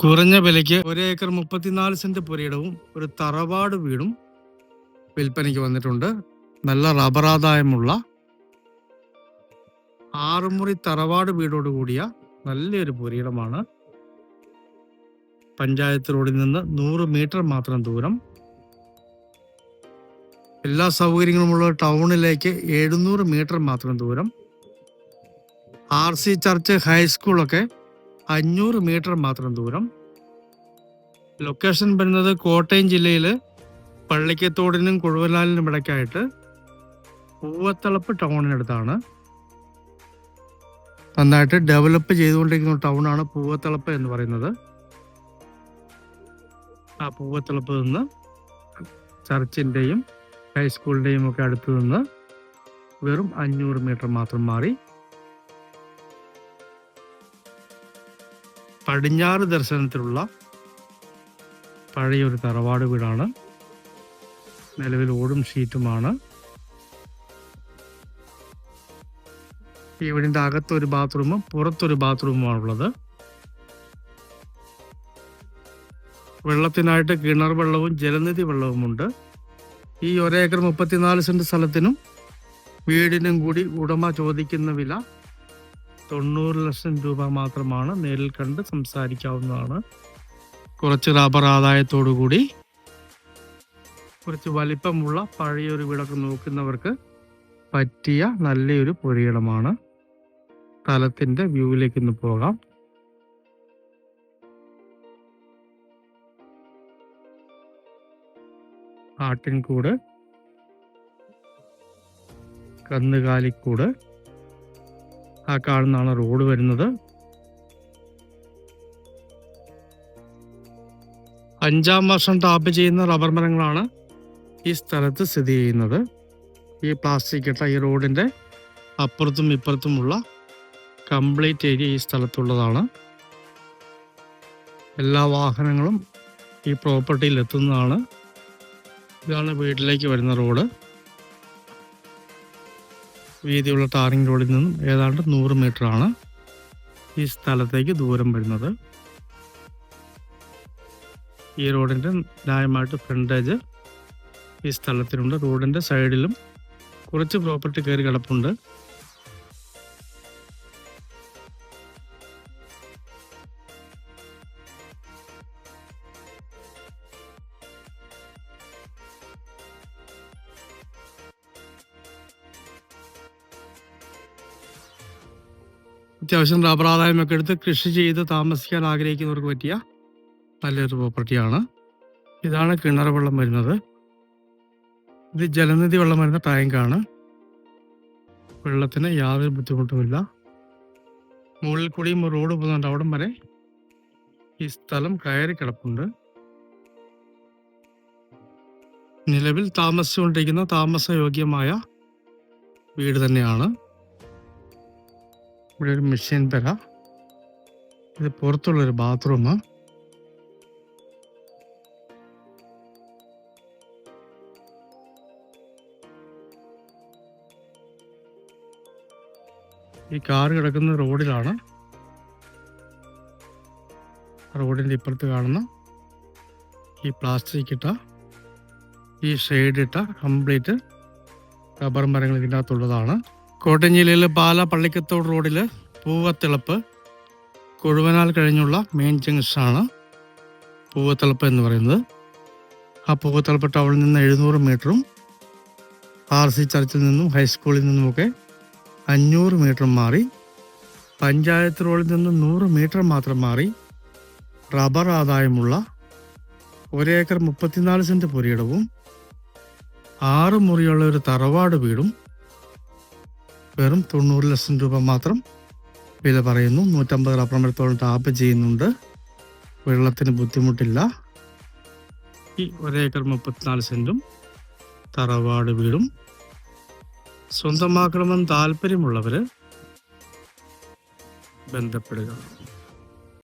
കുറഞ്ഞ വിലയ്ക്ക് 1 acre 34 saint പുരയിടവും ഒരു തറവാട് വീടും വിൽപ്പനയ്ക്ക് വന്നിട്ടുണ്ട്. നല്ല റബ്ബർ ആദായമുള്ള 6 മുറി തറവാട് വീടോട് കൂടിയ നല്ലൊരു പുരയിടമാണ്. പഞ്ചായത്ത് റോഡിൽ നിന്ന് 100 മീറ്റർ മാത്രം ദൂരം. എല്ലാ സൗകര്യങ്ങളുമുള്ള ടൗണിലേക്ക് 700 മീറ്റർ മാത്രം ദൂരം. RC ചർച്ച് ഹൈസ്കൂളൊക്കെ 500 മീറ്റർ മാത്രം ദൂരം. ലൊക്കേഷൻ വരുന്നത് കോട്ടയം ജില്ലയില് പള്ളിക്കത്തോടിനും കുഴുവനാലിനും ഇടയ്ക്കായിട്ട് പൂവത്തളപ്പ് ടൗണിനടുത്താണ്. നന്നായിട്ട് ഡെവലപ്പ് ചെയ്തുകൊണ്ടിരിക്കുന്ന ടൗണാണ് പൂവത്തളപ്പ് എന്ന് പറയുന്നത്. ആ പൂവത്തളപ്പ് നിന്ന് ചർച്ചിൻ്റെയും ഹൈസ്കൂളിൻ്റെയും ഒക്കെ അടുത്ത് നിന്ന് വെറും 500 മീറ്റർ മാത്രം മാറി പടിഞ്ഞാറ് ദർശനത്തിലുള്ള പഴയൊരു തറവാട് വീടാണ്. നിലവിൽ ഓടും ഷീറ്റുമാണ്. ഈ വീടിൻ്റെ അകത്തൊരു ബാത്റൂമും പുറത്തൊരു ബാത്റൂമുമാണുള്ളത്. വെള്ളത്തിനായിട്ട് കിണർ വെള്ളവും ജലനിധി വെള്ളവുമുണ്ട്. ഈ 1 ഏക്കർ 34 സെന്റ് സ്ഥലത്തിനും വീടിനും കൂടി ഉടമ ചോദിക്കുന്ന വില 90 ലക്ഷം രൂപ മാത്രമാണ്. നേരിൽ കണ്ട് സംസാരിക്കാവുന്നതാണ്. കുറച്ച് റബ്ബർ ആദായത്തോടു കൂടി കുറച്ച് വലിപ്പമുള്ള പഴയൊരു വീടൊക്കെ നോക്കുന്നവർക്ക് പറ്റിയ നല്ലൊരു പുരയിടമാണ്. സ്ഥലത്തിൻ്റെ വ്യൂവിലേക്ക് ഒന്ന് പോകാം. ആട്ടിൻകൂട്, കന്നുകാലിക്കൂട്, ആ കാണുന്നതാണ് റോഡ് വരുന്നത്. 5-ാം വർഷം ടാപ്പ് ചെയ്യുന്ന റബ്ബർ മരങ്ങളാണ് ഈ സ്ഥലത്ത് സ്ഥിതി ചെയ്യുന്നത്. ഈ പ്ലാസ്റ്റിക് ഇട്ട ഈ റോഡിൻ്റെ അപ്പുറത്തും ഇപ്പുറത്തുമുള്ള കംപ്ലീറ്റ് ഏരിയ ഈ സ്ഥലത്തുള്ളതാണ്. എല്ലാ വാഹനങ്ങളും ഈ പ്രോപ്പർട്ടിയിൽ എത്തുന്നതാണ്. ഇതാണ് വീട്ടിലേക്ക് വരുന്ന റോഡ്. വീതിയുള്ള ടാറിംഗ് റോഡിൽ നിന്നും ഏതാണ്ട് 100 മീറ്ററാണ് ഈ സ്ഥലത്തേക്ക് ദൂരം വരുന്നത്. ഈ റോഡിൻ്റെ ന്യായമായിട്ട് ഫ്രണ്ടേജ് ഈ സ്ഥലത്തിനുണ്ട്. റോഡിൻ്റെ സൈഡിലും കുറച്ച് പ്രോപ്പർട്ടി കയറി കിടപ്പുണ്ട്. അത്യാവശ്യം റബ്ബർ ആദായമൊക്കെ എടുത്ത് കൃഷി ചെയ്ത് താമസിക്കാൻ ആഗ്രഹിക്കുന്നവർക്ക് പറ്റിയ നല്ലൊരു പ്രോപ്പർട്ടിയാണ്. ഇതാണ് കിണർ വെള്ളം വരുന്നത്. ഇത് ജലനിധി വെള്ളം വരുന്ന ടാങ്കാണ്. വെള്ളത്തിന് യാതൊരു ബുദ്ധിമുട്ടുമില്ല. മുകളിൽ കൂടിയും റോഡ് പോകുന്നുണ്ട്. അവിടം വരെ ഈ സ്ഥലം കയറി കിടപ്പുണ്ട്. നിലവിൽ താമസിച്ചുകൊണ്ടിരിക്കുന്ന താമസയോഗ്യമായ വീട് തന്നെയാണ്. ഇവിടെ ഒരു മെഷീൻ പെര. ഇത് പുറത്തുള്ളൊരു ബാത്റൂം. ഈ കാർ കിടക്കുന്ന റോഡിലാണ്. റോഡിൻ്റെ ഇപ്പുറത്ത് കാണുന്ന ഈ പ്ലാസ്റ്റിക് ഇട്ട ഈ ഷെയ്ഡ് ഇട്ട കംപ്ലീറ്റ് റബ്ബർ മരങ്ങൾ ഇതിൻ്റെ അകത്തുള്ളതാണ്. കോട്ടയം ജില്ലയിലെ പാല പള്ളിക്കത്തോട് റോഡിൽ പൂവത്തിളപ്പ് കുഴുവനാൽ കഴിഞ്ഞുള്ള മെയിൻ ജംഗ്ഷനാണ് പൂവത്തിളപ്പ് എന്ന് പറയുന്നത്. ആ പൂവത്തിളപ്പ് ടൗണിൽ നിന്ന് 700 മീറ്ററും RC ചർച്ചിൽ നിന്നും ഹൈസ്കൂളിൽ നിന്നുമൊക്കെ 500 മീറ്റർ മാറി പഞ്ചായത്ത് റോഡിൽ നിന്ന് 100 മീറ്റർ മാത്രം മാറി റബ്ബർ ആദായമുള്ള 1 ഏക്കർ 34 സെന്റ് പുരയിടവും 6 മുറിയുള്ള ഒരു തറവാട് വീടും വെറും 90 ലക്ഷം രൂപ മാത്രം വില പറയുന്നു. 150 റബ്ബർ മരത്തോളം ടാപ്പ് ചെയ്യുന്നുണ്ട്. വെള്ളത്തിന് ബുദ്ധിമുട്ടില്ല. ഈ 1 ഏക്കർ 34 സെന്റും തറവാട് വീടും സ്വന്തമാക്കണമെന്ന് താല്പര്യമുള്ളവർ ബന്ധപ്പെടുക.